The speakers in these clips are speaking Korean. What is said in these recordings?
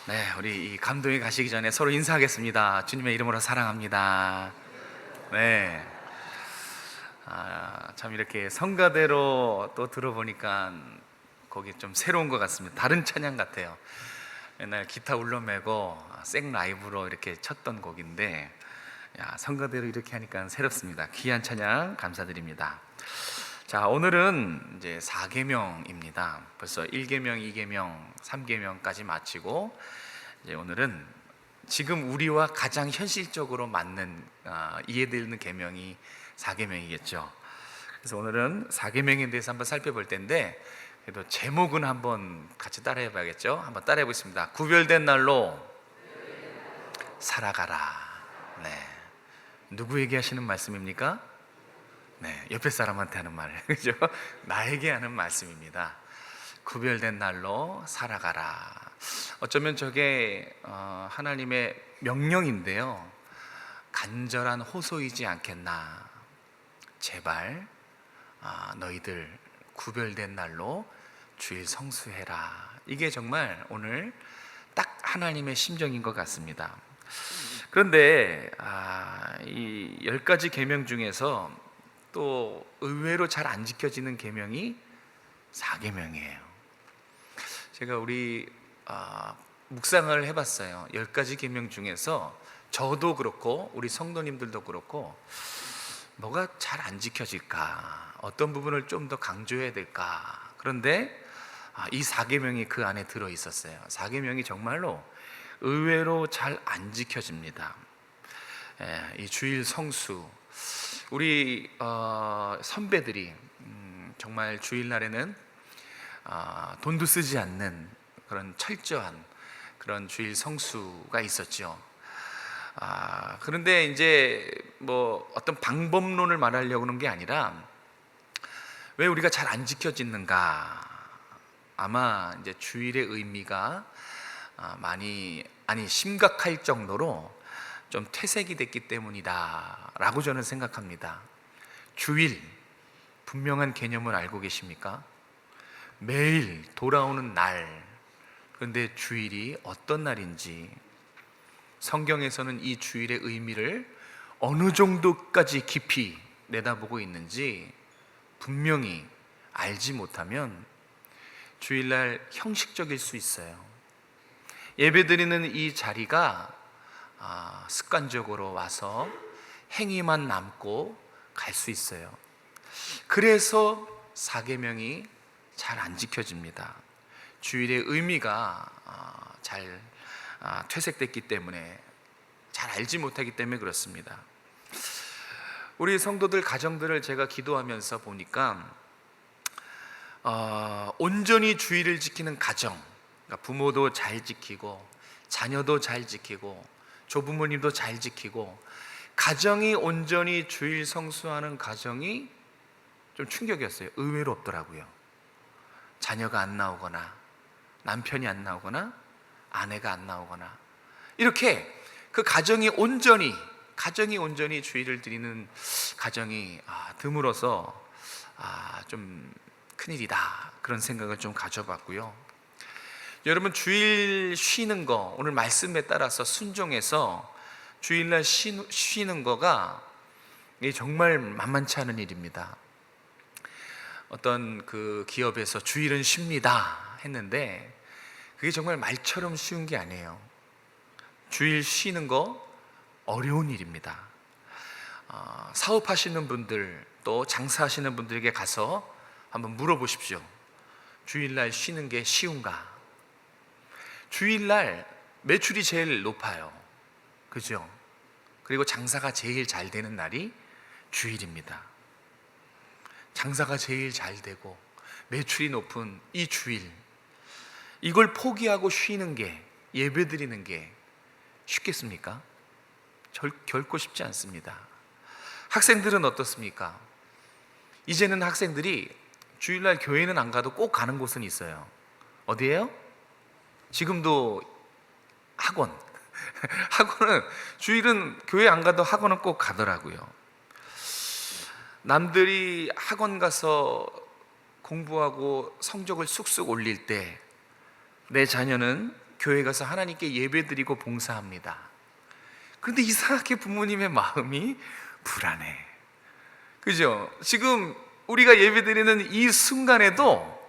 네, 우리 이 감동이 가시기 전에 서로 인사하겠습니다. 주님의 이름으로 사랑합니다. 네, 참 이렇게 성가대로 또 들어보니까 곡이 좀 새로운 것 같습니다. 다른 찬양 같아요. 옛날 기타 울려매고 생 라이브로 이렇게 쳤던 곡인데, 성가대로 이렇게 하니까 새롭습니다. 귀한 찬양 감사드립니다. 자, 오늘은 이제 4계명입니다. 벌써 1계명, 2계명, 3계명까지 마치고 이제 오늘은 지금 우리와 가장 현실적으로 맞는 이해되는 계명이 4계명이겠죠. 그래서 오늘은 4계명에 대해서 한번 살펴볼 텐데, 그래도 제목은 한번 같이 따라해 봐야겠죠. 한번 따라해 보겠습니다. 구별된 날로 살아가라. 네. 누구에게 하시는 말씀입니까? 네, 옆에 사람한테 하는 말, 그죠? 나에게 하는 말씀입니다. 구별된 날로 살아가라. 어쩌면 저게 하나님의 명령인데요, 간절한 호소이지 않겠나. 제발 너희들 구별된 날로 주일 성수해라. 이게 정말 오늘 딱 하나님의 심정인 것 같습니다. 그런데 이 10가지 계명 중에서 또 의외로 잘 안 지켜지는 계명이 4계명이에요. 제가 우리 묵상을 해봤어요. 10가지 계명 중에서 저도 그렇고 우리 성도님들도 그렇고 뭐가 잘 안 지켜질까, 어떤 부분을 좀 더 강조해야 될까. 그런데 이 4계명이 그 안에 들어 있었어요. 4계명이 정말로 의외로 잘 안 지켜집니다. 이 주일 성수, 우리 선배들이 정말 주일날에는 돈도 쓰지 않는 그런 철저한 그런 주일 성수가 있었죠. 그런데 이제 뭐 어떤 방법론을 말하려고 하는 게 아니라, 왜 우리가 잘 안 지켜지는가? 아마 이제 주일의 의미가 많이, 심각할 정도로 좀 퇴색이 됐기 때문이다 라고 저는 생각합니다. 주일, 분명한 개념을 알고 계십니까? 매일 돌아오는 날. 그런데 주일이 어떤 날인지, 성경에서는 이 주일의 의미를 어느 정도까지 깊이 내다보고 있는지 분명히 알지 못하면 주일날 형식적일 수 있어요. 예배드리는 이 자리가 습관적으로 와서 행위만 남고 갈 수 있어요. 그래서 4계명이 잘 안 지켜집니다. 주일의 의미가 잘 퇴색됐기 때문에, 잘 알지 못하기 때문에 그렇습니다. 우리 성도들 가정들을 제가 기도하면서 보니까 온전히 주일을 지키는 가정, 그러니까 부모도 잘 지키고 자녀도 잘 지키고 조부모님도 잘 지키고, 가정이 온전히 주일 성수하는 가정이 좀 충격이었어요. 의외로 없더라고요. 자녀가 안 나오거나 남편이 안 나오거나 아내가 안 나오거나, 이렇게 그 가정이 온전히 주일을 드리는 가정이 드물어서 좀 큰일이다, 그런 생각을 좀 가져봤고요. 여러분, 주일 쉬는 거, 오늘 말씀에 따라서 순종해서 주일날 쉬는 거가 정말 만만치 않은 일입니다. 어떤 그 기업에서 주일은 쉽니다 했는데, 그게 정말 말처럼 쉬운 게 아니에요. 주일 쉬는 거 어려운 일입니다. 사업하시는 분들, 또 장사하시는 분들에게 가서 한번 물어보십시오. 주일날 쉬는 게 쉬운가? 주일날 매출이 제일 높아요, 그죠? 그리고 장사가 제일 잘 되는 날이 주일입니다. 장사가 제일 잘 되고 매출이 높은 이 주일, 이걸 포기하고 쉬는 게, 예배드리는 게 쉽겠습니까? 결코 쉽지 않습니다. 학생들은 어떻습니까? 이제는 학생들이 주일날 교회는 안 가도 꼭 가는 곳은 있어요. 어디예요? 지금도 학원. 학원은, 주일은 교회 안 가도 학원은 꼭 가더라고요. 남들이 학원 가서 공부하고 성적을 쑥쑥 올릴 때, 내 자녀는 교회 가서 하나님께 예배드리고 봉사합니다. 그런데 이상하게 부모님의 마음이 불안해. 그죠? 지금 우리가 예배드리는 이 순간에도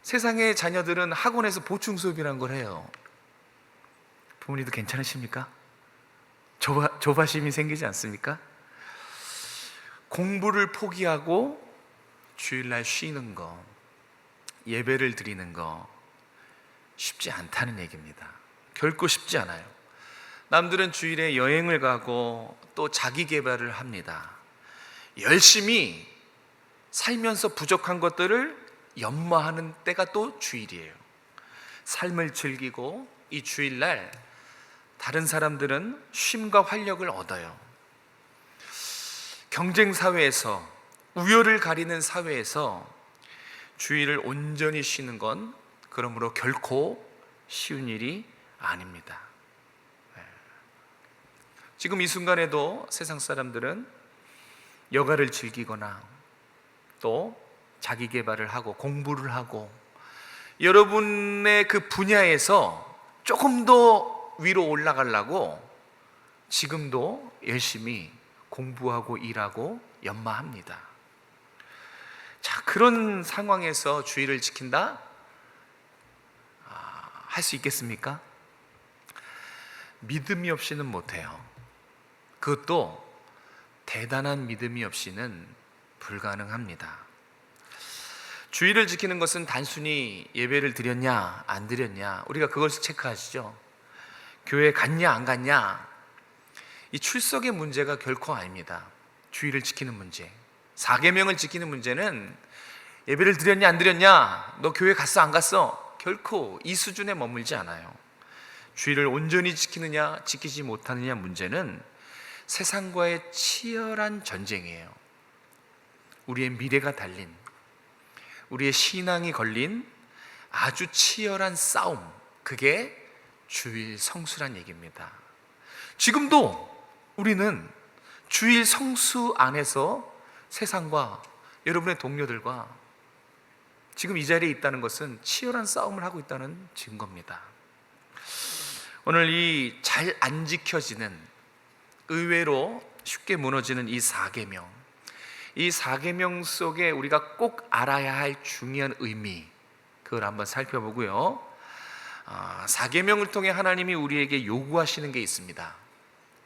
세상의 자녀들은 학원에서 보충 수업이라는 걸 해요. 부모님도 괜찮으십니까? 조바심이 생기지 않습니까? 공부를 포기하고 주일날 쉬는 거, 예배를 드리는 거 쉽지 않다는 얘기입니다. 결코 쉽지 않아요. 남들은 주일에 여행을 가고 또 자기 개발을 합니다. 열심히 살면서 부족한 것들을 연마하는 때가 또 주일이에요. 삶을 즐기고 이 주일날 다른 사람들은 쉼과 활력을 얻어요. 경쟁 사회에서, 우열을 가리는 사회에서 주일을 온전히 쉬는 건 그러므로 결코 쉬운 일이 아닙니다. 지금 이 순간에도 세상 사람들은 여가를 즐기거나 또 자기 개발을 하고 공부를 하고 여러분의 그 분야에서 조금 더 위로 올라가려고 지금도 열심히 공부하고 일하고 연마합니다. 자, 그런 상황에서 주일을 지킨다? 할 수 있겠습니까? 믿음이 없이는 못해요. 그것도 대단한 믿음이 없이는 불가능합니다. 주일을 지키는 것은 단순히 예배를 드렸냐 안 드렸냐 우리가 그것을 체크하시죠. 교회 갔냐 안 갔냐, 이 출석의 문제가 결코 아닙니다. 주일을 지키는 문제, 사계명을 지키는 문제는 예배를 드렸냐 안 드렸냐, 너 교회 갔어 안 갔어, 결코 이 수준에 머물지 않아요. 주일을 온전히 지키느냐 지키지 못하느냐 문제는 세상과의 치열한 전쟁이에요. 우리의 미래가 달린, 우리의 신앙이 걸린 아주 치열한 싸움, 그게 주일 성수란 얘기입니다. 지금도 우리는 주일 성수 안에서 세상과 여러분의 동료들과 지금 이 자리에 있다는 것은 치열한 싸움을 하고 있다는 증거입니다. 오늘 이 잘 안 지켜지는, 의외로 쉽게 무너지는 이 사계명, 이 사계명 속에 우리가 꼭 알아야 할 중요한 의미, 그걸 한번 살펴보고요. 사계명을 통해 하나님이 우리에게 요구하시는 게 있습니다.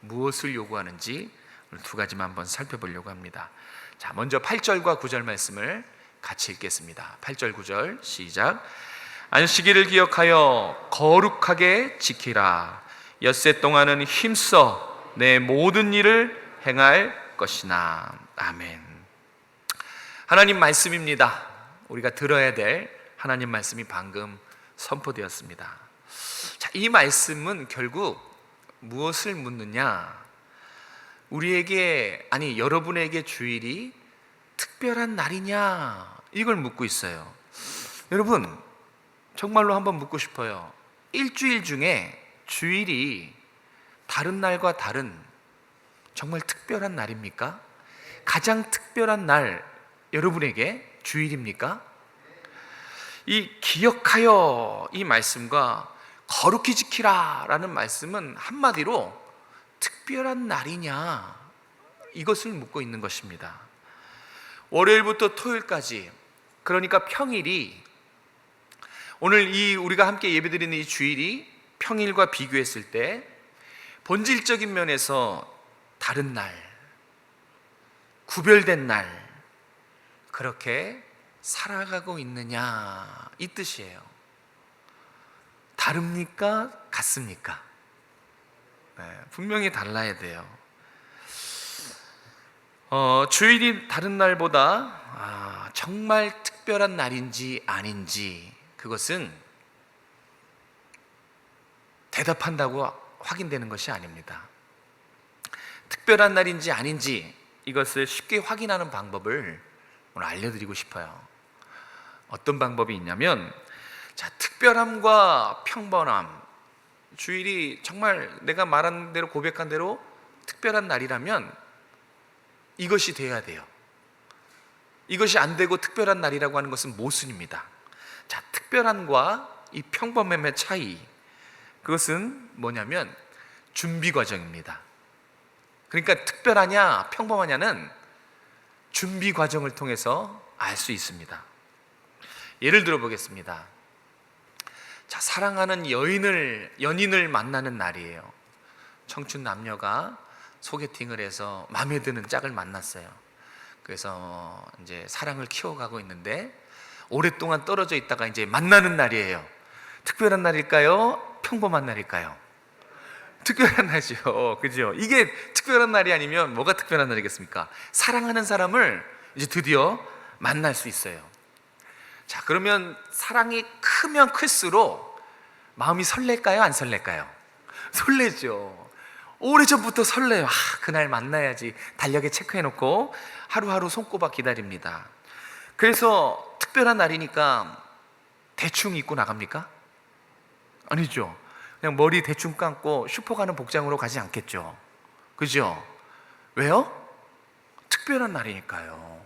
무엇을 요구하는지 오늘 두 가지만 한번 살펴보려고 합니다. 자, 먼저 8절과 9절 말씀을 같이 읽겠습니다. 8절 9절 시작. 안식일을 기억하여 거룩하게 지키라. 엿새 동안은 힘써 내 모든 일을 행할 것이나. 아멘. 하나님 말씀입니다. 우리가 들어야 될 하나님 말씀이 방금 선포되었습니다. 자, 이 말씀은 결국 무엇을 묻느냐? 우리에게, 아니 여러분에게 주일이 특별한 날이냐, 이걸 묻고 있어요. 여러분, 정말로 한번 묻고 싶어요. 일주일 중에 주일이 다른 날과 다른 정말 특별한 날입니까? 가장 특별한 날 여러분에게 주일입니까? 이 기억하여, 이 말씀과 거룩히 지키라 라는 말씀은 한마디로 특별한 날이냐, 이것을 묻고 있는 것입니다. 월요일부터 토요일까지, 그러니까 평일이, 오늘 이 우리가 함께 예배드리는 이 주일이 평일과 비교했을 때 본질적인 면에서 다른 날, 구별된 날, 그렇게 살아가고 있느냐, 이 뜻이에요. 다릅니까? 같습니까? 네, 분명히 달라야 돼요. 주일이 다른 날보다 정말 특별한 날인지 아닌지, 그것은 대답한다고 확인되는 것이 아닙니다. 특별한 날인지 아닌지 이것을 쉽게 확인하는 방법을 오늘 알려드리고 싶어요. 어떤 방법이 있냐면, 자, 특별함과 평범함, 주일이 정말 내가 말한 대로, 고백한 대로 특별한 날이라면 이것이 돼야 돼요. 이것이 안 되고 특별한 날이라고 하는 것은 모순입니다. 자, 특별함과 이 평범함의 차이, 그것은 뭐냐면 준비 과정입니다. 그러니까 특별하냐 평범하냐는 준비 과정을 통해서 알 수 있습니다. 예를 들어 보겠습니다. 자, 사랑하는 연인을 만나는 날이에요. 청춘 남녀가 소개팅을 해서 마음에 드는 짝을 만났어요. 그래서 이제 사랑을 키워가고 있는데 오랫동안 떨어져 있다가 이제 만나는 날이에요. 특별한 날일까요? 평범한 날일까요? 특별한 날이죠. 그죠? 이게 특별한 날이 아니면 뭐가 특별한 날이겠습니까? 사랑하는 사람을 이제 드디어 만날 수 있어요. 자, 그러면 사랑이 크면 클수록 마음이 설렐까요? 안 설렐까요? 설레죠. 오래전부터 설레요. 그날 만나야지. 달력에 체크해놓고 하루하루 손꼽아 기다립니다. 그래서 특별한 날이니까 대충 입고 나갑니까? 아니죠. 그냥 머리 대충 감고 슈퍼 가는 복장으로 가지 않겠죠. 그죠? 왜요? 특별한 날이니까요.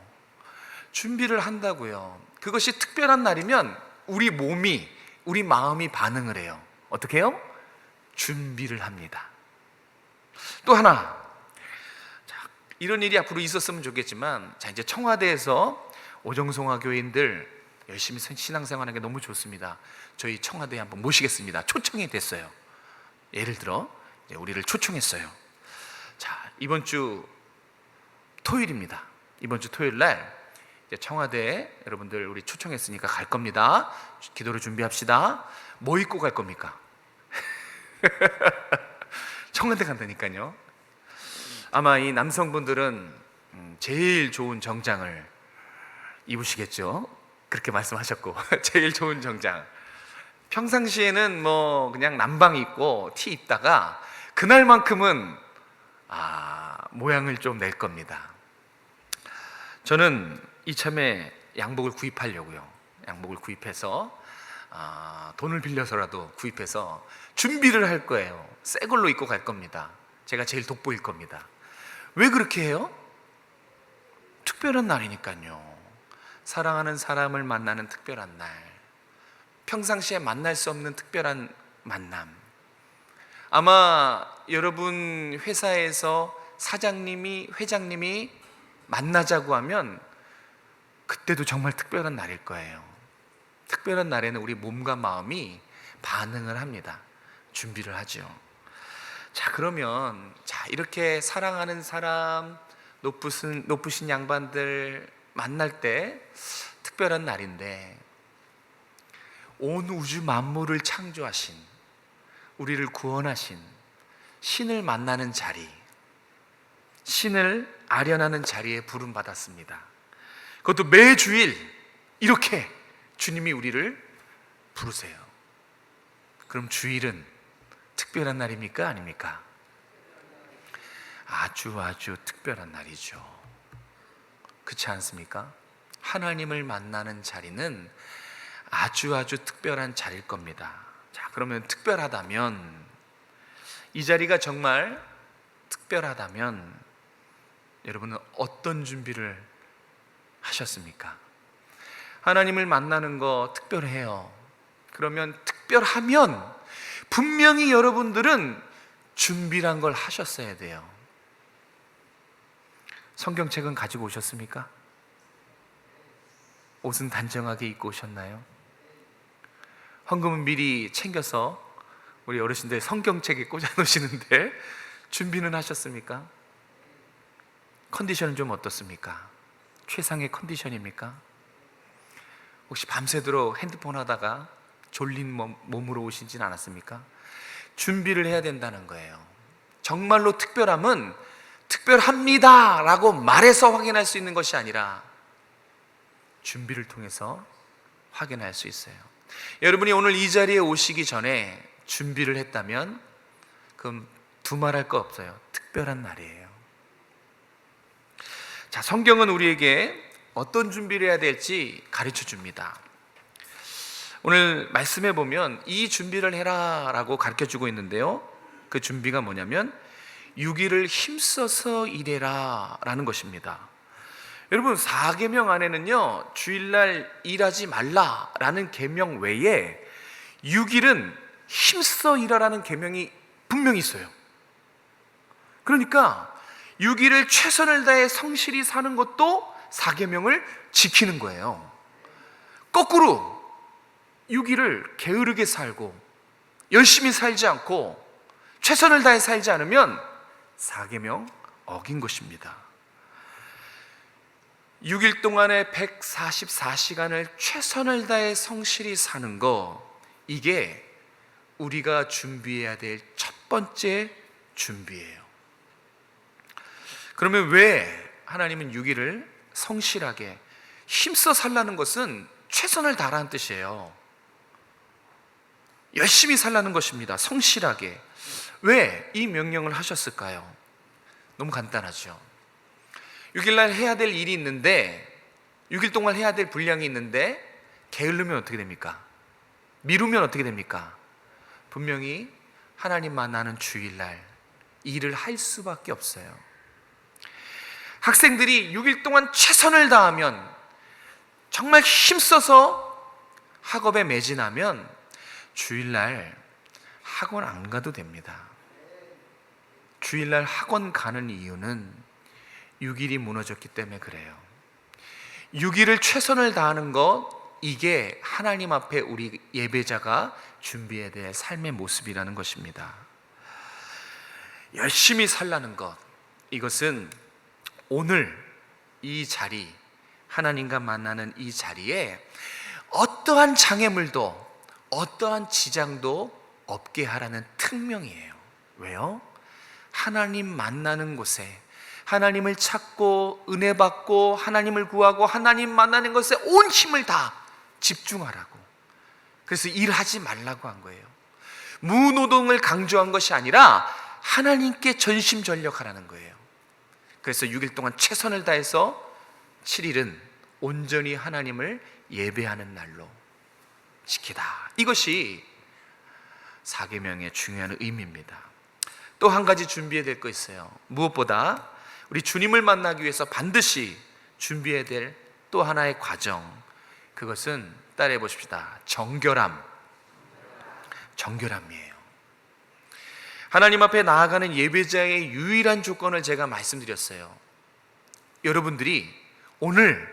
준비를 한다고요. 그것이 특별한 날이면 우리 몸이, 우리 마음이 반응을 해요. 어떻게 해요? 준비를 합니다. 또 하나, 자, 이런 일이 앞으로 있었으면 좋겠지만, 자, 이제 청와대에서 오정성화 교인들 열심히 신앙생활하는 게 너무 좋습니다. 저희 청와대에 한번 모시겠습니다. 초청이 됐어요. 예를 들어 이제 우리를 초청했어요. 자, 이번 주 토요일입니다. 이번 주 토요일 날 이제 청와대에 여러분들 우리 초청했으니까 갈 겁니다. 기도를 준비합시다. 뭐 입고 갈 겁니까? 청와대 간다니까요. 아마 이 남성분들은 제일 좋은 정장을 입으시겠죠. 그렇게 말씀하셨고 제일 좋은 정장. 평상시에는 뭐 그냥 남방 입고 티 입다가 그날만큼은 모양을 좀 낼 겁니다. 저는 이참에 양복을 구입하려고요. 양복을 구입해서 돈을 빌려서라도 구입해서 준비를 할 거예요. 새 걸로 입고 갈 겁니다. 제가 제일 돋보일 겁니다. 왜 그렇게 해요? 특별한 날이니까요. 사랑하는 사람을 만나는 특별한 날, 평상시에 만날 수 없는 특별한 만남. 아마 여러분 회사에서 사장님이, 회장님이 만나자고 하면 그때도 정말 특별한 날일 거예요. 특별한 날에는 우리 몸과 마음이 반응을 합니다. 준비를 하죠. 자, 그러면 이렇게 사랑하는 사람, 높으신 양반들 만날 때 특별한 날인데, 온 우주 만물을 창조하신, 우리를 구원하신 신을 만나는 자리, 신을 아련하는 자리에 부름받았습니다. 그것도 매주일 이렇게 주님이 우리를 부르세요. 그럼 주일은 특별한 날입니까? 아닙니까? 아주 특별한 날이죠. 그렇지 않습니까? 하나님을 만나는 자리는 아주 특별한 자리일 겁니다. 자, 그러면 특별하다면, 이 자리가 정말 특별하다면 여러분은 어떤 준비를 하셨습니까? 하나님을 만나는 거 특별해요. 그러면 특별하면 분명히 여러분들은 준비란 걸 하셨어야 돼요. 성경책은 가지고 오셨습니까? 옷은 단정하게 입고 오셨나요? 헌금은 미리 챙겨서 우리 어르신들 성경책에 꽂아 놓으시는데 준비는 하셨습니까? 컨디션은 좀 어떻습니까? 최상의 컨디션입니까? 혹시 밤새도록 핸드폰 하다가 졸린 몸으로 오시진 않았습니까? 준비를 해야 된다는 거예요. 정말로 특별함은 특별합니다 라고 말해서 확인할 수 있는 것이 아니라 준비를 통해서 확인할 수 있어요. 여러분이 오늘 이 자리에 오시기 전에 준비를 했다면 그럼 두말할 거 없어요. 특별한 날이에요. 자, 성경은 우리에게 어떤 준비를 해야 될지 가르쳐 줍니다. 오늘 말씀해 보면 이 준비를 해라 라고 가르쳐 주고 있는데요, 그 준비가 뭐냐면 6일을 힘써서 일해라 라는 것입니다. 여러분, 4계명 안에는요 주일날 일하지 말라라는 계명 외에 6일은 힘써 일하라는 계명이 분명히 있어요. 그러니까 6일을 최선을 다해 성실히 사는 것도 4계명을 지키는 거예요. 거꾸로 6일을 게으르게 살고 열심히 살지 않고 최선을 다해 살지 않으면 4계명 어긴 것입니다. 6일 동안에 144시간을 최선을 다해 성실히 사는 거, 이게 우리가 준비해야 될 첫 번째 준비예요. 그러면 왜 하나님은 6일을 성실하게 힘써 살라는 것은 최선을 다하라는 뜻이에요. 열심히 살라는 것입니다. 성실하게. 왜 이 명령을 하셨을까요? 너무 간단하죠. 6일날 해야 될 일이 있는데, 6일 동안 해야 될 분량이 있는데 게으르면 어떻게 됩니까? 미루면 어떻게 됩니까? 분명히 하나님 만나는 주일날 일을 할 수밖에 없어요. 학생들이 6일 동안 최선을 다하면, 정말 힘써서 학업에 매진하면 주일날 학원 안 가도 됩니다. 주일날 학원 가는 이유는 6일이 무너졌기 때문에 그래요. 6일을 최선을 다하는 것, 이게 하나님 앞에 우리 예배자가 준비해야 될 삶의 모습이라는 것입니다. 열심히 살라는 것, 이것은 오늘 이 자리, 하나님과 만나는 이 자리에 어떠한 장애물도 어떠한 지장도 없게 하라는 특명이에요. 왜요? 하나님 만나는 곳에, 하나님을 찾고 은혜 받고 하나님을 구하고 하나님 만나는 것에 온 힘을 다 집중하라고. 그래서 일하지 말라고 한 거예요. 무노동을 강조한 것이 아니라 하나님께 전심전력하라는 거예요. 그래서 6일 동안 최선을 다해서 7일은 온전히 하나님을 예배하는 날로 지키다. 이것이 4계명의 중요한 의미입니다. 또 한 가지 준비해야 될 거 있어요. 무엇보다 우리 주님을 만나기 위해서 반드시 준비해야 될 또 하나의 과정, 그것은 따라해 보십시다. 정결함이에요. 하나님 앞에 나아가는 예배자의 유일한 조건을 제가 말씀드렸어요. 여러분들이 오늘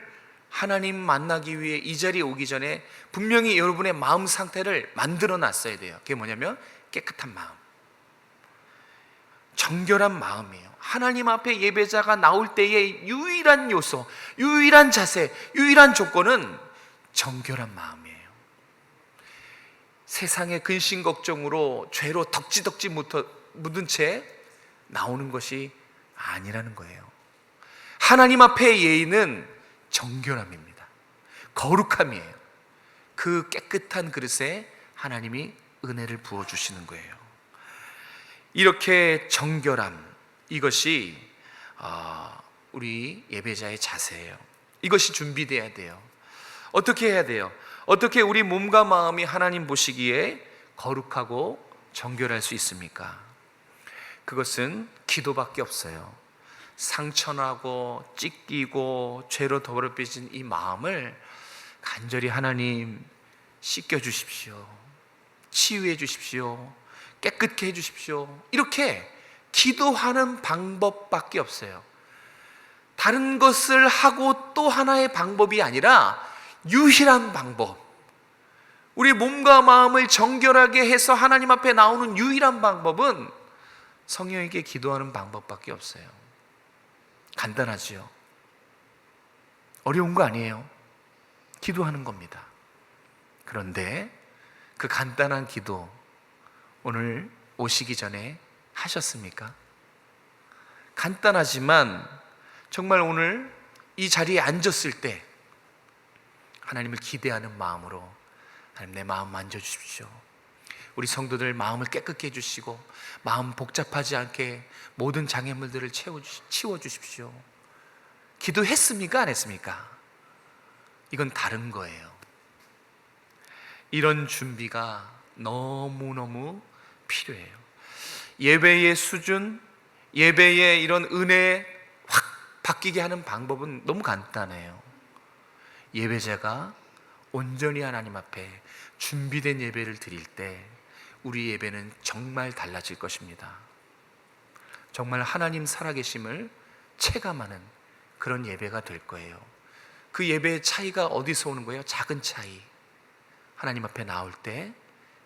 하나님 만나기 위해 이 자리에 오기 전에 분명히 여러분의 마음 상태를 만들어 놨어야 돼요. 그게 뭐냐면 깨끗한 마음, 정결한 마음이에요. 하나님 앞에 예배자가 나올 때의 유일한 요소, 유일한 자세, 유일한 조건은 정결한 마음이에요. 세상의 근심 걱정으로 죄로 덕지덕지 묻은 채 나오는 것이 아니라는 거예요. 하나님 앞의 예의는 정결함입니다. 거룩함이에요. 그 깨끗한 그릇에 하나님이 은혜를 부어주시는 거예요. 이렇게 정결함, 이것이 우리 예배자의 자세예요. 이것이 준비돼야 돼요. 어떻게 해야 돼요? 어떻게 우리 몸과 마음이 하나님 보시기에 거룩하고 정결할 수 있습니까? 그것은 기도밖에 없어요. 상처나고 찢기고 죄로 더럽혀진 이 마음을 간절히 하나님 씻겨주십시오, 치유해 주십시오, 깨끗게 해 주십시오, 이렇게 기도하는 방법밖에 없어요. 다른 것을 하고 또 하나의 방법이 아니라 유일한 방법, 우리 몸과 마음을 정결하게 해서 하나님 앞에 나오는 유일한 방법은 성령에게 기도하는 방법밖에 없어요. 간단하지요? 어려운 거 아니에요. 기도하는 겁니다. 그런데 그 간단한 기도 오늘 오시기 전에 하셨습니까? 간단하지만 정말 오늘 이 자리에 앉았을 때 하나님을 기대하는 마음으로, 하나님 내 마음 만져주십시오, 우리 성도들 마음을 깨끗게 해주시고 마음 복잡하지 않게 모든 장애물들을 치워주십시오. 기도했습니까? 안 했습니까? 이건 다른 거예요. 이런 준비가 너무너무 필요해요. 예배의 수준, 예배의 이런 은혜 확 바뀌게 하는 방법은 너무 간단해요. 예배자가 온전히 하나님 앞에 준비된 예배를 드릴 때 우리 예배는 정말 달라질 것입니다. 정말 하나님 살아계심을 체감하는 그런 예배가 될 거예요. 그 예배의 차이가 어디서 오는 거예요? 작은 차이. 하나님 앞에 나올 때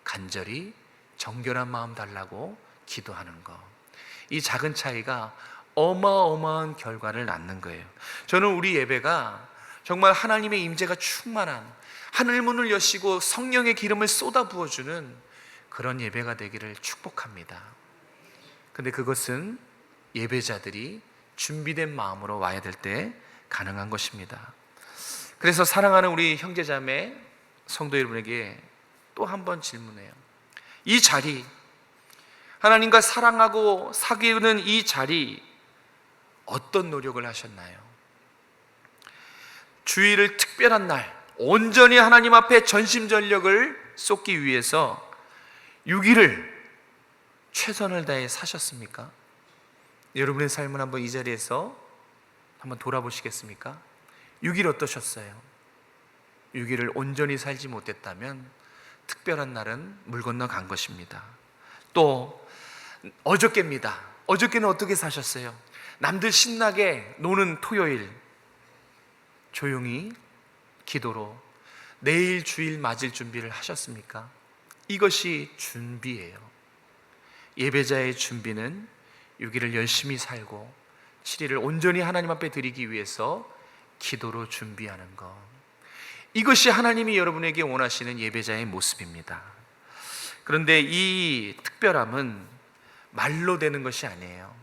간절히 정결한 마음 달라고 기도하는 거. 이 작은 차이가 어마어마한 결과를 낳는 거예요. 저는 우리 예배가 정말 하나님의 임재가 충만한, 하늘문을 여시고 성령의 기름을 쏟아 부어주는 그런 예배가 되기를 축복합니다. 근데 그것은 예배자들이 준비된 마음으로 와야 될 때 가능한 것입니다. 그래서 사랑하는 우리 형제자매 성도 여러분에게 또 한 번 질문해요. 이 자리, 하나님과 사랑하고 사귀는 이 자리, 어떤 노력을 하셨나요? 주일을 특별한 날 온전히 하나님 앞에 전심전력을 쏟기 위해서 6일을 최선을 다해 사셨습니까? 여러분의 삶을 한번 이 자리에서 한번 돌아보시겠습니까? 6일 어떠셨어요? 6일을 온전히 살지 못했다면 특별한 날은 물 건너 간 것입니다. 또 어저께입니다. 어저께는 어떻게 사셨어요? 남들 신나게 노는 토요일 조용히 기도로 내일 주일 맞을 준비를 하셨습니까? 이것이 준비예요. 예배자의 준비는 6일을 열심히 살고 7일을 온전히 하나님 앞에 드리기 위해서 기도로 준비하는 것. 이것이 하나님이 여러분에게 원하시는 예배자의 모습입니다. 그런데 이 특별함은 말로 되는 것이 아니에요.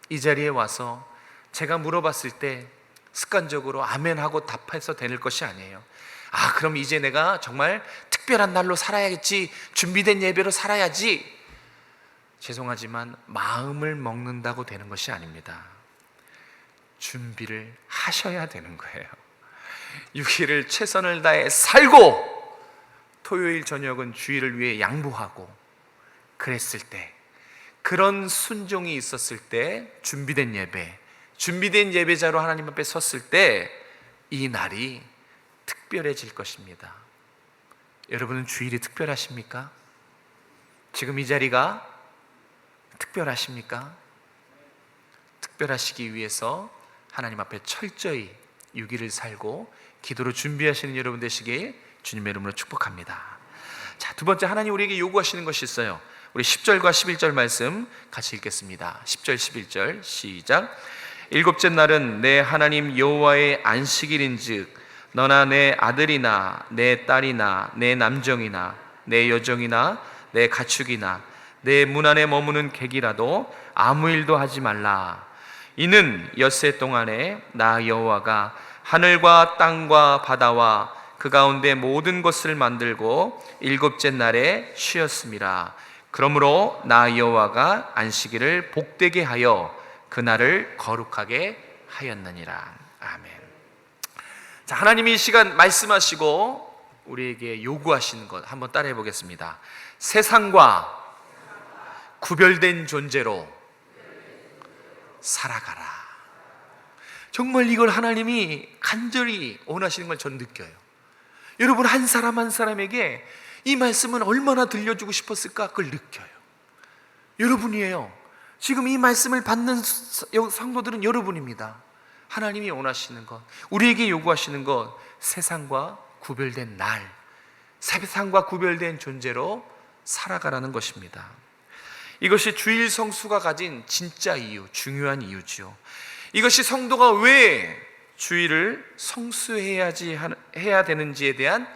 이 자리에 와서 제가 물어봤을 때 습관적으로 아멘하고 답해서 되는 것이 아니에요. 아, 그럼 이제 내가 정말 특별한 날로 살아야겠지, 준비된 예배로 살아야지. 죄송하지만 마음을 먹는다고 되는 것이 아닙니다. 준비를 하셔야 되는 거예요. 6일을 최선을 다해 살고 토요일 저녁은 주일을 위해 양보하고 그랬을 때, 그런 순종이 있었을 때 준비된 예배, 준비된 예배자로 하나님 앞에 섰을 때 이 날이 특별해질 것입니다. 여러분은 주일이 특별하십니까? 지금 이 자리가 특별하십니까? 특별하시기 위해서 하나님 앞에 철저히 6일을 살고 기도로 준비하시는 여러분 되시길 주님의 이름으로 축복합니다. 자, 두 번째, 하나님 우리에게 요구하시는 것이 있어요. 우리 10절과 11절 말씀 같이 읽겠습니다. 10절 11절 시작. 일곱째 날은 내 하나님 여호와의 안식일인즉 너나 내 아들이나 내 딸이나 내 남정이나 내 여정이나 내 가축이나 내 문 안에 머무는 객이라도 아무 일도 하지 말라. 이는 엿새 동안에 나 여호와가 하늘과 땅과 바다와 그 가운데 모든 것을 만들고 일곱째 날에 쉬었음이라. 그러므로 나 여호와가 안식일을 복되게 하여 그날을 거룩하게 하였느니라. 아멘. 자, 하나님이 이 시간 말씀하시고 우리에게 요구하시는 것 한번 따라해 보겠습니다. 세상과 구별된 존재로 살아가라. 정말 이걸 하나님이 간절히 원하시는 걸 저는 느껴요. 여러분, 한 사람 한 사람에게 이 말씀은 얼마나 들려주고 싶었을까? 그걸 느껴요. 여러분이에요. 지금 이 말씀을 받는 성도들은 여러분입니다. 하나님이 원하시는 것, 우리에게 요구하시는 것, 세상과 구별된 날, 세상과 구별된 존재로 살아가라는 것입니다. 이것이 주일 성수가 가진 진짜 이유, 중요한 이유지요. 이것이 성도가 왜 주일을 해야 되는지에 대한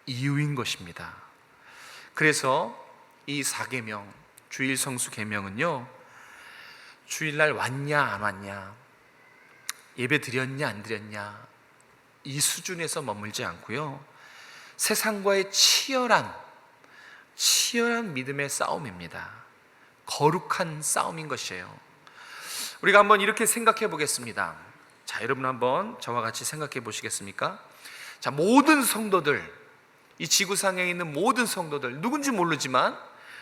이유인 것입니다. 그래서 이 4계명, 주일 성수 계명은요, 주일날 왔냐 안 왔냐, 예배 드렸냐 안 드렸냐, 이 수준에서 머물지 않고요, 세상과의 치열한 믿음의 싸움입니다. 거룩한 싸움인 것이에요. 우리가 한번 이렇게 생각해 보겠습니다. 자, 여러분 한번 저와 같이 생각해 보시겠습니까? 자, 모든 성도들, 이 지구상에 있는 모든 성도들, 누군지 모르지만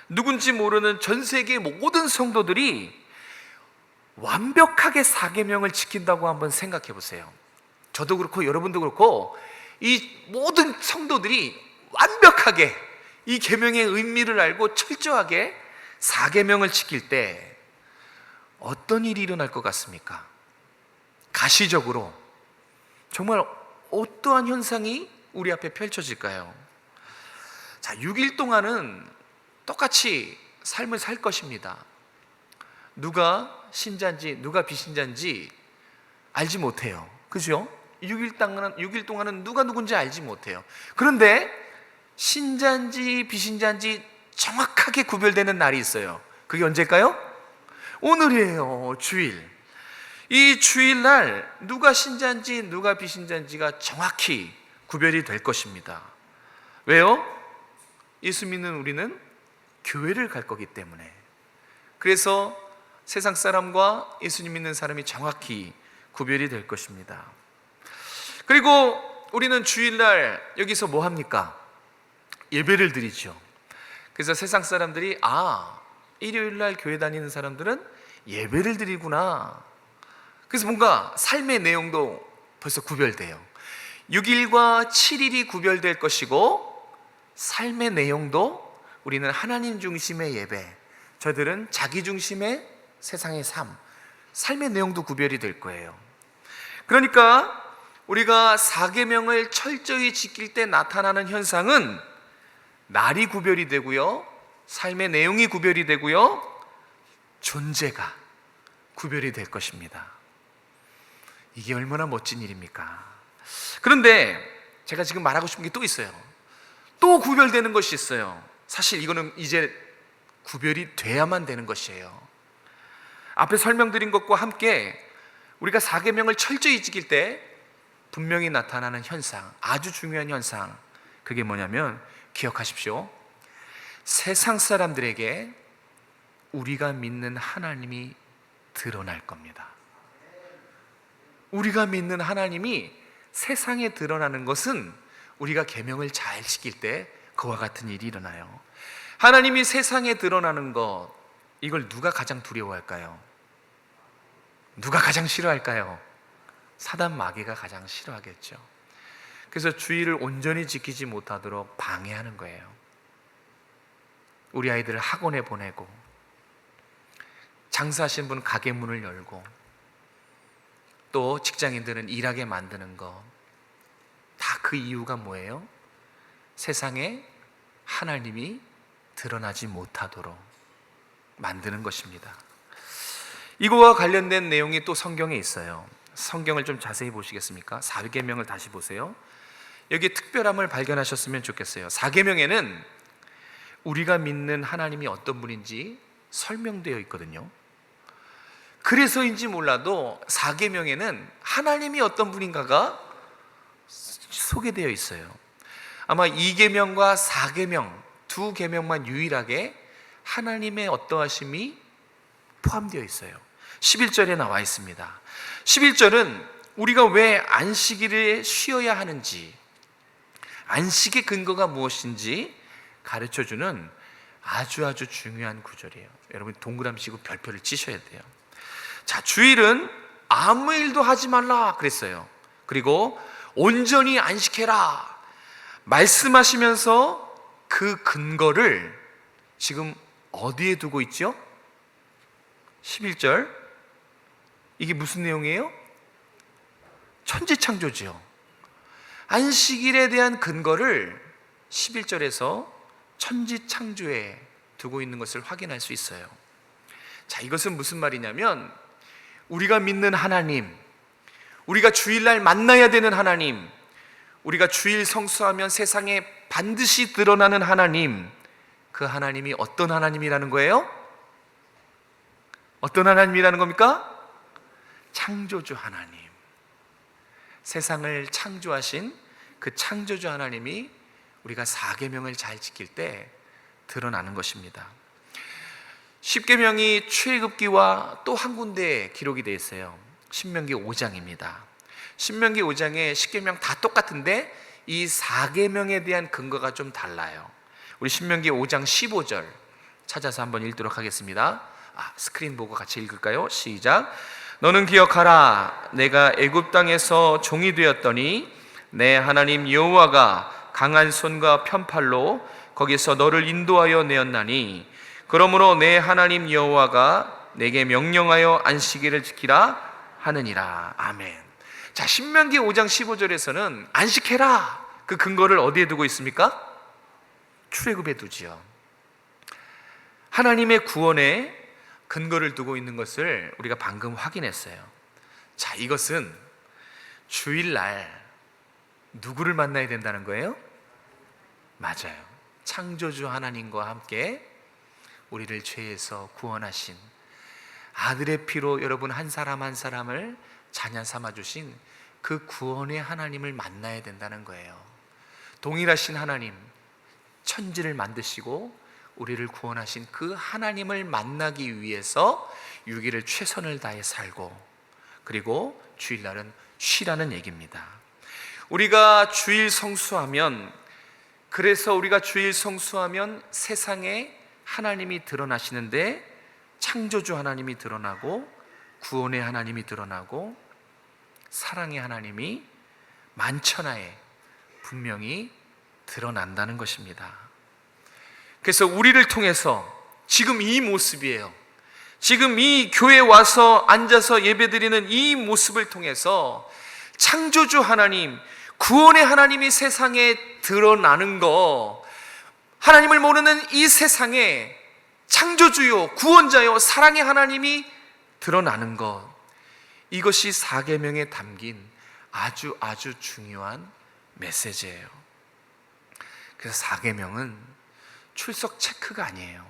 누군지 모르는 전 세계 모든 성도들이 완벽하게 4계명을 지킨다고 한번 생각해 보세요. 저도 그렇고 여러분도 그렇고 이 모든 성도들이 완벽하게 이 계명의 의미를 알고 철저하게 4계명을 지킬 때 어떤 일이 일어날 것 같습니까? 가시적으로 정말 어떠한 현상이 우리 앞에 펼쳐질까요? 자, 6일 동안은 똑같이 삶을 살 것입니다. 누가 신자인지 누가 비신자인지 알지 못해요. 그죠? 6일 동안은 누가 누군지 알지 못해요. 그런데 신자인지 비신자인지 정확하게 구별되는 날이 있어요. 그게 언제일까요? 오늘이에요. 주일. 이 주일날 누가 신자인지 누가 비신자인지가 정확히 구별이 될 것입니다. 왜요? 예수 믿는 우리는 교회를 갈 거기 때문에. 그래서 세상 사람과 예수님 믿는 사람이 정확히 구별이 될 것입니다. 그리고 우리는 주일날 여기서 뭐 합니까? 예배를 드리죠. 그래서 세상 사람들이 일요일날 교회 다니는 사람들은 예배를 드리구나. 그래서 뭔가 삶의 내용도 벌써 구별돼요. 6일과 7일이 구별될 것이고 삶의 내용도 우리는 하나님 중심의 예배, 저들은 자기 중심의 세상의 삶의 내용도 구별이 될 거예요. 그러니까 우리가 4계명을 철저히 지킬 때 나타나는 현상은 날이 구별이 되고요, 삶의 내용이 구별이 되고요, 존재가 구별이 될 것입니다. 이게 얼마나 멋진 일입니까? 그런데 제가 지금 말하고 싶은 게 또 있어요. 또 구별되는 것이 있어요. 사실 이거는 이제 구별이 돼야만 되는 것이에요. 앞에 설명드린 것과 함께 우리가 4계명을 철저히 지킬 때 분명히 나타나는 현상, 아주 중요한 현상, 그게 뭐냐면 기억하십시오. 세상 사람들에게 우리가 믿는 하나님이 드러날 겁니다. 우리가 믿는 하나님이 세상에 드러나는 것은 우리가 계명을 잘 지킬 때 그와 같은 일이 일어나요. 하나님이 세상에 드러나는 것, 이걸 누가 가장 두려워할까요? 누가 가장 싫어할까요? 사단 마귀가 가장 싫어하겠죠. 그래서 주의를 온전히 지키지 못하도록 방해하는 거예요. 우리 아이들을 학원에 보내고, 장사하시는 분은 가게 문을 열고, 또 직장인들은 일하게 만드는 거, 다 그 이유가 뭐예요? 세상에 하나님이 드러나지 못하도록 만드는 것입니다. 이거와 관련된 내용이 또 성경에 있어요. 성경을 좀 자세히 보시겠습니까? 4계명을 다시 보세요. 여기 특별함을 발견하셨으면 좋겠어요. 4계명에는 우리가 믿는 하나님이 어떤 분인지 설명되어 있거든요. 그래서인지 몰라도 4계명에는 하나님이 어떤 분인가가 소개되어 있어요. 아마 2계명과 4계명 두 계명만 유일하게 하나님의 어떠하심이 포함되어 있어요. 11절에 나와 있습니다. 11절은 우리가 왜 안식일에 쉬어야 하는지, 안식의 근거가 무엇인지 가르쳐주는 아주 중요한 구절이에요. 여러분 동그라미 치고 별표를 치셔야 돼요. 자, 주일은 아무 일도 하지 말라 그랬어요. 그리고 온전히 안식해라 말씀하시면서 그 근거를 지금 어디에 두고 있죠? 11절, 이게 무슨 내용이에요? 천지창조죠. 안식일에 대한 근거를 11절에서 천지창조에 두고 있는 것을 확인할 수 있어요. 자, 이것은 무슨 말이냐면 우리가 믿는 하나님, 우리가 주일날 만나야 되는 하나님, 우리가 주일 성수하면 세상에 반드시 드러나는 하나님, 그 하나님이 어떤 하나님이라는 거예요? 어떤 하나님이라는 겁니까? 창조주 하나님. 세상을 창조하신 그 창조주 하나님이 우리가 4계명을 잘 지킬 때 드러나는 것입니다. 10계명이 출애굽기와 또 한 군데 기록이 되어 있어요. 신명기 5장입니다. 신명기 5장에 10계명 다 똑같은데 이 4계명에 대한 근거가 좀 달라요. 우리 신명기 5장 15절 찾아서 한번 읽도록 하겠습니다. 스크린 보고 같이 읽을까요? 시작. 너는 기억하라. 내가 애굽 땅에서 종이 되었더니 내 하나님 여호와가 강한 손과 편팔로 거기서 너를 인도하여 내었나니 그러므로 내 하나님 여호와가 내게 명령하여 안식일을 지키라 하느니라. 아멘. 자, 신명기 5장 15절에서는 안식해라, 그 근거를 어디에 두고 있습니까? 출애굽에 두지요. 하나님의 구원에 근거를 두고 있는 것을 우리가 방금 확인했어요. 자, 이것은 주일날 누구를 만나야 된다는 거예요? 맞아요. 창조주 하나님과 함께 우리를 죄에서 구원하신, 아들의 피로 여러분 한 사람 한 사람을 자녀 삼아 주신 그 구원의 하나님을 만나야 된다는 거예요. 동일하신 하나님, 천지를 만드시고 우리를 구원하신 그 하나님을 만나기 위해서 6일을 최선을 다해 살고, 그리고 주일날은 쉬라는 얘기입니다. 우리가 주일 성수하면, 그래서 우리가 주일 성수하면 세상에 하나님이 드러나시는데, 창조주 하나님이 드러나고 구원의 하나님이 드러나고 사랑의 하나님이 만천하에 분명히 드러난다는 것입니다. 그래서 우리를 통해서 지금 이 모습이에요. 지금 이 교회에 와서 앉아서 예배드리는 이 모습을 통해서 창조주 하나님, 구원의 하나님이 세상에 드러나는 거, 하나님을 모르는 이 세상에 창조주요 구원자요 사랑의 하나님이 드러나는 것, 이것이 사계명에 담긴 아주 중요한 메시지예요. 그래서 사계명은 출석 체크가 아니에요.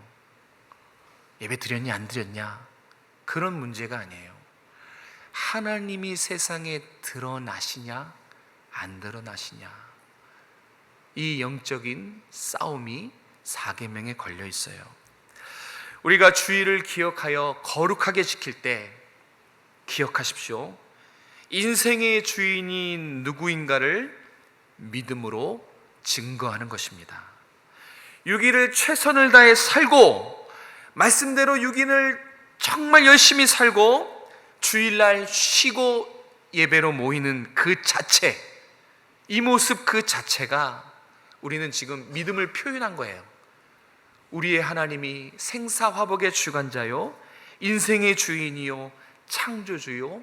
예배 드렸냐 안 드렸냐 그런 문제가 아니에요. 하나님이 세상에 드러나시냐 안 드러나시냐, 이 영적인 싸움이 사계명에 걸려 있어요. 우리가 주일을 기억하여 거룩하게 지킬 때 기억하십시오. 인생의 주인이 누구인가를 믿음으로 증거하는 것입니다. 6일을 최선을 다해 살고, 말씀대로 6일을 정말 열심히 살고 주일날 쉬고 예배로 모이는 그 자체, 이 모습 그 자체가 우리는 지금 믿음을 표현한 거예요. 우리의 하나님이 생사화복의 주관자요 인생의 주인이요 창조주요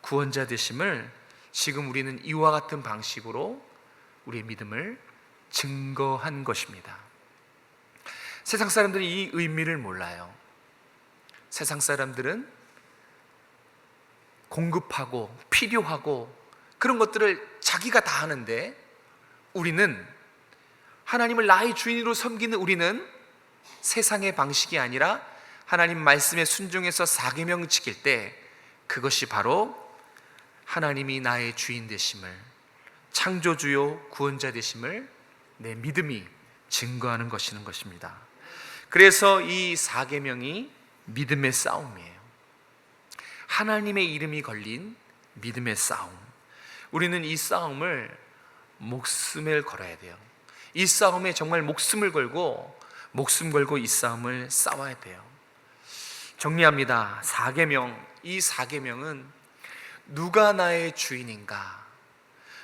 구원자 되심을 지금 우리는 이와 같은 방식으로 우리의 믿음을 증거한 것입니다. 세상 사람들이 이 의미를 몰라요. 세상 사람들은 공급하고 필요하고 그런 것들을 자기가 다 하는데, 우리는 하나님을 나의 주인으로 섬기는 우리는 세상의 방식이 아니라 하나님 말씀에 순종해서 사계명 지킬 때, 그것이 바로 하나님이 나의 주인 되심을, 창조주요 구원자 되심을 내 믿음이 증거하는 것입니다. 그래서 이 사계명이 믿음의 싸움이에요. 하나님의 이름이 걸린 믿음의 싸움. 우리는 이 싸움을 목숨을 걸어야 돼요. 이 싸움에 정말 목숨을 걸고 이 싸움을 싸워야 돼요. 정리합니다. 사계명, 이 사계명은 누가 나의 주인인가,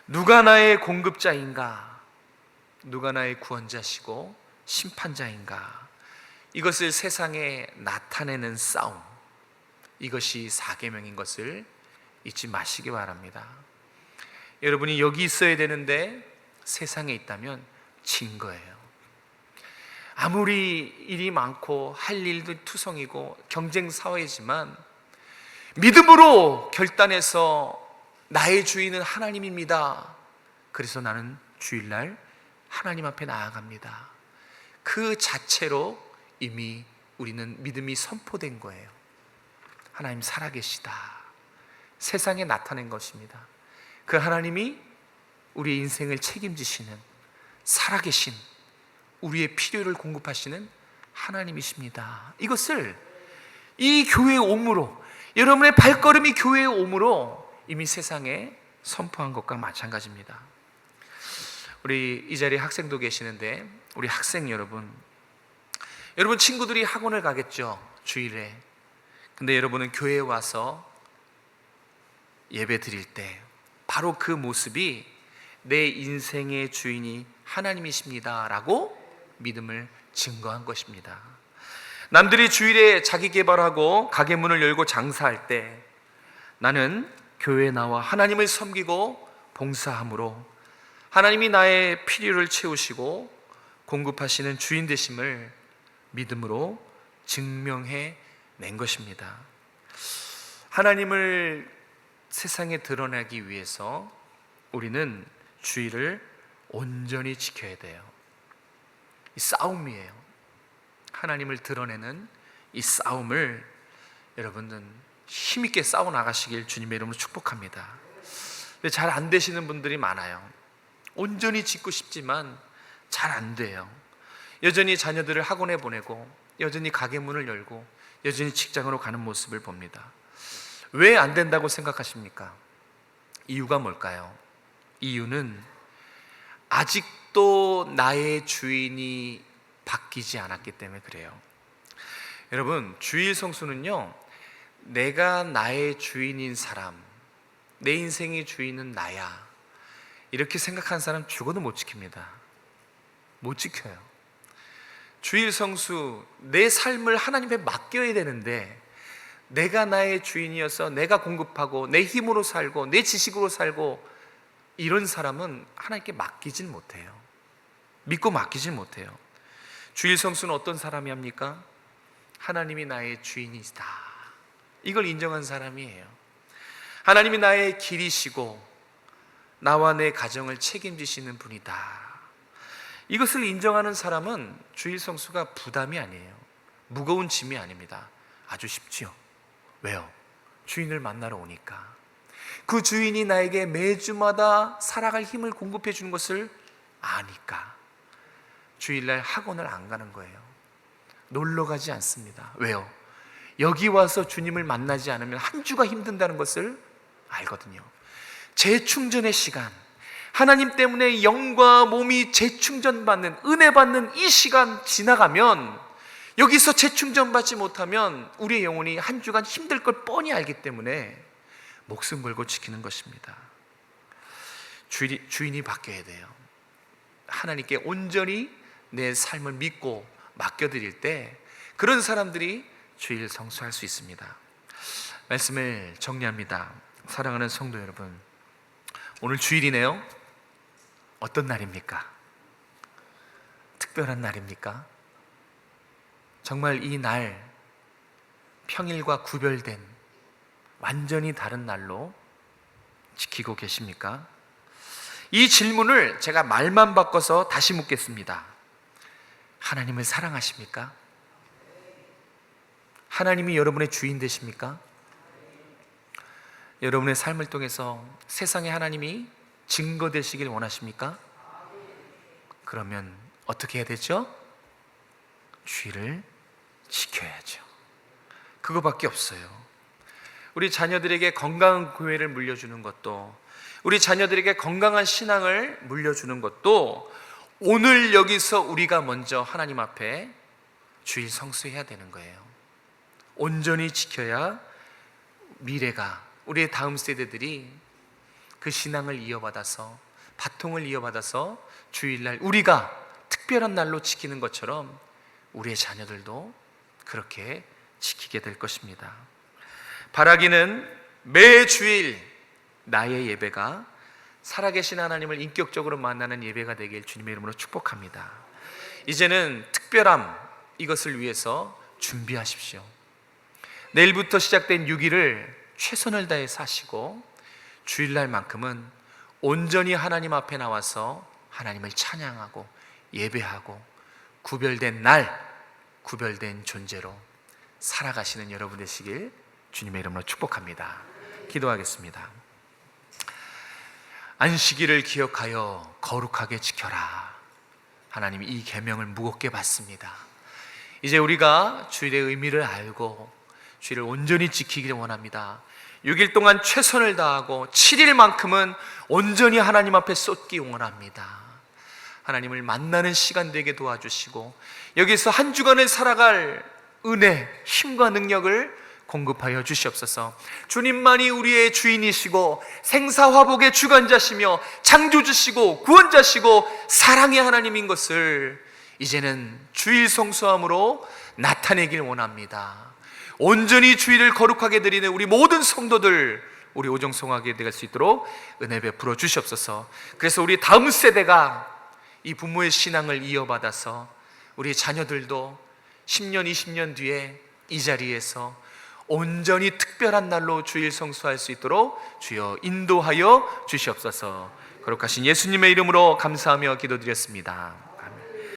누가 나의 공급자인가, 누가 나의 구원자시고 심판자인가, 이것을 세상에 나타내는 싸움, 이것이 사계명인 것을 잊지 마시기 바랍니다. 여러분이 여기 있어야 되는데 세상에 있다면 진 거예요. 아무리 일이 많고 할 일도 투성이고 경쟁 사회지만 믿음으로 결단해서 나의 주인은 하나님입니다, 그래서 나는 주일날 하나님 앞에 나아갑니다, 그 자체로 이미 우리는 믿음이 선포된 거예요. 하나님 살아계시다, 세상에 나타낸 것입니다. 그 하나님이 우리의 인생을 책임지시는, 살아계신, 우리의 필요를 공급하시는 하나님이십니다. 이것을 이 교회에 옴으로, 여러분의 발걸음이 교회에 옴으로 이미 세상에 선포한 것과 마찬가지입니다. 우리 이 자리에 학생도 계시는데, 우리 학생 여러분 친구들이 학원을 가겠죠, 주일에. 근데 여러분은 교회에 와서 예배 드릴 때 바로 그 모습이 내 인생의 주인이 하나님이십니다 라고 믿음을 증거한 것입니다. 남들이 주일에 자기 개발하고 가게 문을 열고 장사할 때 나는 교회에 나와 하나님을 섬기고 봉사함으로 하나님이 나의 필요를 채우시고 공급하시는 주인 되심을 믿음으로 증명해 낸 것입니다. 하나님을 세상에 드러내기 위해서 우리는 주일을 온전히 지켜야 돼요. 이 싸움이에요. 하나님을 드러내는 이 싸움을 여러분은 힘있게 싸워 나가시길 주님의 이름으로 축복합니다. 근데 잘 안 되시는 분들이 많아요. 온전히 짓고 싶지만 잘 안 돼요. 여전히 자녀들을 학원에 보내고 여전히 가게 문을 열고 여전히 직장으로 가는 모습을 봅니다. 왜 안 된다고 생각하십니까? 이유가 뭘까요? 이유는 아직도 나의 주인이 바뀌지 않았기 때문에 그래요. 여러분, 주일 성수는요, 내가 나의 주인인 사람, 내 인생의 주인은 나야, 이렇게 생각한 사람 죽어도 못 지킵니다. 못 지켜요. 주일 성수, 내 삶을 하나님께 맡겨야 되는데 내가 나의 주인이어서 내가 공급하고 내 힘으로 살고 내 지식으로 살고 이런 사람은 하나님께 맡기질 못해요. 믿고 맡기질 못해요. 주일 성수는 어떤 사람이 합니까? 하나님이 나의 주인이시다, 이걸 인정한 사람이에요. 하나님이 나의 길이시고 나와 내 가정을 책임지시는 분이다, 이것을 인정하는 사람은 주일 성수가 부담이 아니에요. 무거운 짐이 아닙니다. 아주 쉽지요. 왜요? 주인을 만나러 오니까. 그 주인이 나에게 매주마다 살아갈 힘을 공급해 주는 것을 아니까 주일날 학원을 안 가는 거예요. 놀러 가지 않습니다. 왜요? 여기 와서 주님을 만나지 않으면 한 주가 힘든다는 것을 알거든요. 재충전의 시간, 하나님 때문에 영과 몸이 재충전받는, 은혜 받는 이 시간 지나가면, 여기서 재충전 받지 못하면 우리의 영혼이 한 주간 힘들 걸 뻔히 알기 때문에 목숨 걸고 지키는 것입니다. 주인이 바뀌어야 돼요. 하나님께 온전히 내 삶을 믿고 맡겨드릴 때 그런 사람들이 주일 성수할 수 있습니다. 말씀을 정리합니다. 사랑하는 성도 여러분, 오늘 주일이네요. 어떤 날입니까? 특별한 날입니까? 정말 이 날 평일과 구별된 완전히 다른 날로 지키고 계십니까? 이 질문을 제가 말만 바꿔서 다시 묻겠습니다. 하나님을 사랑하십니까? 하나님이 여러분의 주인 되십니까? 여러분의 삶을 통해서 세상에 하나님이 증거되시길 원하십니까? 그러면 어떻게 해야 되죠? 주일을 지켜야죠. 그거밖에 없어요. 우리 자녀들에게 건강한 교회를 물려주는 것도, 우리 자녀들에게 건강한 신앙을 물려주는 것도 오늘 여기서 우리가 먼저 하나님 앞에 주일 성수해야 되는 거예요. 온전히 지켜야 미래가, 우리의 다음 세대들이 그 신앙을 이어받아서, 바통을 이어받아서 주일날 우리가 특별한 날로 지키는 것처럼 우리의 자녀들도 그렇게 지키게 될 것입니다. 바라기는 매 주일 나의 예배가 살아계신 하나님을 인격적으로 만나는 예배가 되길 주님의 이름으로 축복합니다. 이제는 특별함, 이것을 위해서 준비하십시오. 내일부터 시작된 6일을 최선을 다해 사시고 주일날만큼은 온전히 하나님 앞에 나와서 하나님을 찬양하고 예배하고 구별된 날, 구별된 존재로 살아가시는 여러분 되시길 주님의 이름으로 축복합니다. 기도하겠습니다. 안식일을 기억하여 거룩하게 지켜라. 하나님, 이 계명을 무겁게 받습니다. 이제 우리가 주일의 의미를 알고 주일을 온전히 지키기를 원합니다. 6일 동안 최선을 다하고 7일만큼은 온전히 하나님 앞에 쏟기 원합니다. 하나님을 만나는 시간 되게 도와주시고 여기서 한 주간을 살아갈 은혜, 힘과 능력을 공급하여 주시옵소서. 주님만이 우리의 주인이시고 생사화복의 주관자시며 창조주시고 구원자시고 사랑의 하나님인 것을 이제는 주일 성수함으로 나타내길 원합니다. 온전히 주일을 거룩하게 드리는 우리 모든 성도들, 우리 오정성하게 될 수 있도록 은혜 베풀어 주시옵소서. 그래서 우리 다음 세대가 이 부모의 신앙을 이어받아서 우리 자녀들도 10년, 20년 뒤에 이 자리에서 온전히 특별한 날로 주일 성수할 수 있도록 주여 인도하여 주시옵소서. 거룩하신 예수님의 이름으로 감사하며 기도드렸습니다.